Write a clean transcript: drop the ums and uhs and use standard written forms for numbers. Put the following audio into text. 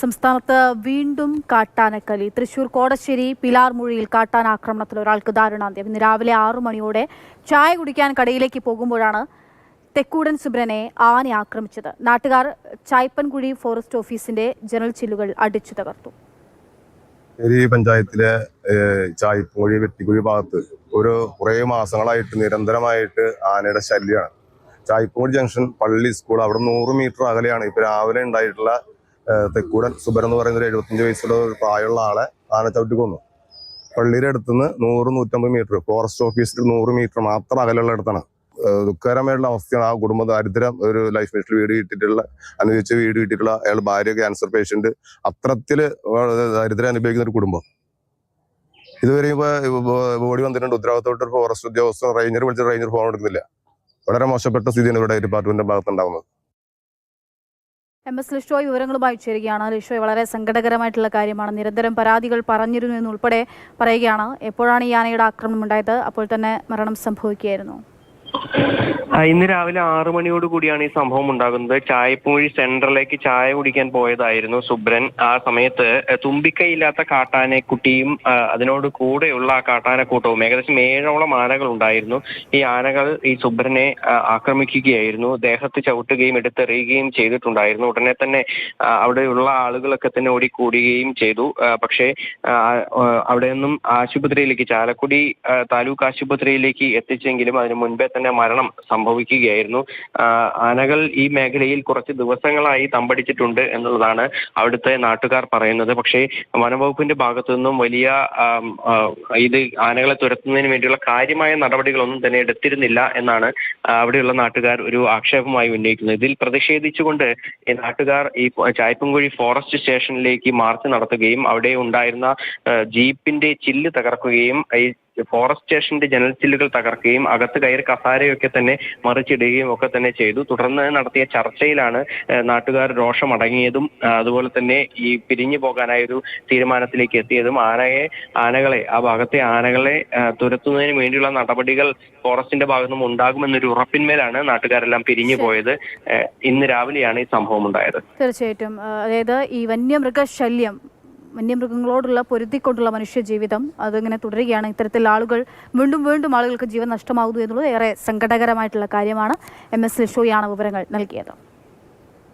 സംസ്ഥാനത്ത് വീണ്ടും കാട്ടാനക്കലി. തൃശൂർ കോടശ്ശേരി പിലാർമുഴിയിൽ കാട്ടാനാക്രമണത്തിൽ ഒരാൾക്ക് ദാരുണാന്ത്യം. ഇന്ന് രാവിലെ 6 മണിയോടെ ചായ കുടിക്കാൻ കടയിലേക്ക് പോകുമ്പോഴാണ് തെക്കൂടൻ സുബ്രനെ ആന ആക്രമിച്ചത്. നാട്ടുകാർ ചായ്പൻകുഴി ഫോറസ്റ്റ് ഓഫീസിന്റെ ജനൽ ചില്ലുകൾ അടിച്ചു തകർത്തു. പഞ്ചായത്തിലെ ചായ്പൻകുഴി വെട്ടിക്കുഴി ഭാഗത്ത് കുറേ മാസങ്ങളായിട്ട് നിരന്തരമായിട്ട് ആനയുടെ ശല്യമാണ്. ചായ്പൻകുഴി ജംഗ്ഷൻ പള്ളി സ്കൂൾ അവിടെ 100 മീറ്റർ അകലെയാണ് ഇപ്പൊ രാവിലെ ഉണ്ടായിട്ടുള്ള തെക്കൂടൻ സുബരൻ എന്ന് പറയുന്ന 75 വയസ്സുള്ള ഒരു പ്രായമുള്ള ആളെ ആന ചവിട്ടി കൊന്നു. പള്ളിയുടെ അടുത്തുനിന്ന് 100-150 മീറ്റർ, ഫോറസ്റ്റ് ഓഫീസിൽ 100 മീറ്റർ മാത്രം അകലെയുള്ള അടുത്താണ്. ദുഃഖകരമായിട്ടുള്ള അവസ്ഥയാണ്. ആ കുടുംബ ദാരിദ്ര്യം, ഒരു ലൈഫ് മിഷനിൽ വീട് കിട്ടിയിട്ടുള്ള അനുഭവിച്ച വീട് കിട്ടിയിട്ടുള്ള അയാൾ ഭാര്യ ക്യാൻസർ പേഷ്യന്റ്, അത്തരത്തില് ദാരിദ്ര്യം അനുഭവിക്കുന്ന ഒരു കുടുംബം. ഇതുവരെ ബോഡി വന്നിട്ടുണ്ട്. ഉത്തരവാദിത്തപ്പെട്ട ഒരു ഫോറസ്റ്റ് ഉദ്യോഗസ്ഥർ റേഞ്ചർ വിളിച്ച റേഞ്ചർ ഫോൺ എടുക്കുന്നില്ല. വളരെ മോശപ്പെട്ട സ്ഥിതിയാണ് ഇവിടെ ഡിപ്പാർട്ട്മെന്റിന്റെ ഭാഗത്തുണ്ടാകുന്നത്. MS ലിഷോയ് വിവരങ്ങളുമായി ചേരുകയാണ്. ലിഷോയ്, വളരെ സങ്കടകരമായിട്ടുള്ള കാര്യമാണ്. നിരന്തരം പരാതികൾ പറഞ്ഞിരുന്നു എന്നുൾപ്പെടെ പറയുകയാണ്. എപ്പോഴാണ് ഈ ആനയുടെ ആക്രമണം ഉണ്ടായത്? അപ്പോൾ തന്നെ മരണം സംഭവിക്കുകയായിരുന്നു. ഇന്ന് രാവിലെ 6 മണിയോട് കൂടിയാണ് ഈ സംഭവം ഉണ്ടാകുന്നത്. ചായപ്പുഴി സെന്ററിലേക്ക് ചായ കുടിക്കാൻ പോയതായിരുന്നു സുബ്രൻ. ആ സമയത്ത് തുമ്പിക്കൈയില്ലാത്ത കാട്ടാനക്കുട്ടിയും അതിനോട് കൂടെയുള്ള ആ കാട്ടാനക്കൂട്ടവും ഏകദേശം 7ഓളം ആനകൾ ഉണ്ടായിരുന്നു. ഈ ആനകൾ ഈ സുബ്രനെ ആക്രമിക്കുകയായിരുന്നു. ദേഹത്ത് ചവിട്ടുകയും എടുത്തെറിയുകയും ചെയ്തിട്ടുണ്ടായിരുന്നു. ഉടനെ തന്നെ അവിടെയുള്ള ആളുകളൊക്കെ തന്നെ ഓടിക്കൂടുകയും ചെയ്തു. പക്ഷേ അവിടെ നിന്നും ആശുപത്രിയിലേക്ക്, ചാലക്കുടി താലൂക്ക് ആശുപത്രിയിലേക്ക് എത്തിച്ചെങ്കിലും അതിന് മുൻപേ തന്നെ മരണം സംഭവിക്കുകയായിരുന്നു. ആനകൾ ഈ മേഖലയിൽ കുറച്ച് ദിവസങ്ങളായി തമ്പടിച്ചിട്ടുണ്ട് എന്നുള്ളതാണ് അവിടുത്തെ നാട്ടുകാർ പറയുന്നത്. പക്ഷേ വനംവകുപ്പിന്റെ ഭാഗത്തു നിന്നും വലിയ ഇത് ആനകളെ തുരത്തുന്നതിന് വേണ്ടിയുള്ള കാര്യമായ നടപടികളൊന്നും തന്നെ എടുത്തിരുന്നില്ല എന്നാണ് അവിടെയുള്ള നാട്ടുകാർ ഒരു ആക്ഷേപമായി ഉന്നയിക്കുന്നത്. ഇതിൽ പ്രതിഷേധിച്ചുകൊണ്ട് ഈ നാട്ടുകാർ ഈ ചായ്പൻകുഴി ഫോറസ്റ്റ് സ്റ്റേഷനിലേക്ക് മാർച്ച് നടത്തുകയും അവിടെ ഉണ്ടായിരുന്ന ജീപ്പിന്റെ ചില്ല് തകർക്കുകയും ഈ ഫോറസ്റ്റ് സ്റ്റേഷന്റെ ജനൽ ചില്ലുകൾ തകർക്കുകയും അകത്ത് കയറി കസാരയൊക്കെ തന്നെ മറിച്ചിടുകയും ഒക്കെ തന്നെ ചെയ്തു. തുടർന്ന് നടത്തിയ ചർച്ചയിലാണ് നാട്ടുകാർ രോഷമടങ്ങിയതും അതുപോലെ തന്നെ ഈ പിരിഞ്ഞു പോകാനായ ഒരു തീരുമാനത്തിലേക്ക് എത്തിയതും. ആനകളെ ആ ഭാഗത്തെ ആനകളെ തുരത്തുന്നതിന് വേണ്ടിയുള്ള നടപടികൾ ഫോറസ്റ്റിന്റെ ഭാഗത്തുനിന്നും ഉണ്ടാകുമെന്നൊരു ഉറപ്പിന്മേലാണ് നാട്ടുകാരെല്ലാം പിരിഞ്ഞു പോയത്. ഇന്ന് രാവിലെയാണ് ഈ സംഭവം ഉണ്ടായത്. തീർച്ചയായിട്ടും, അതായത് ഈ വന്യമൃഗങ്ങളോടുള്ള പൊരുത്തിക്കൊണ്ടുള്ള മനുഷ്യജീവിതം അതിങ്ങനെ തുടരുകയാണ്. ഇത്തരത്തിൽ ആളുകൾ വീണ്ടും ആളുകൾക്ക് ജീവൻ നഷ്ടമാകുന്നു എന്നുള്ളത് ഏറെ സങ്കടകരമായിട്ടുള്ള കാര്യമാണ്. MS ലിഷോയാണ് വിവരങ്ങൾ നൽകിയത്.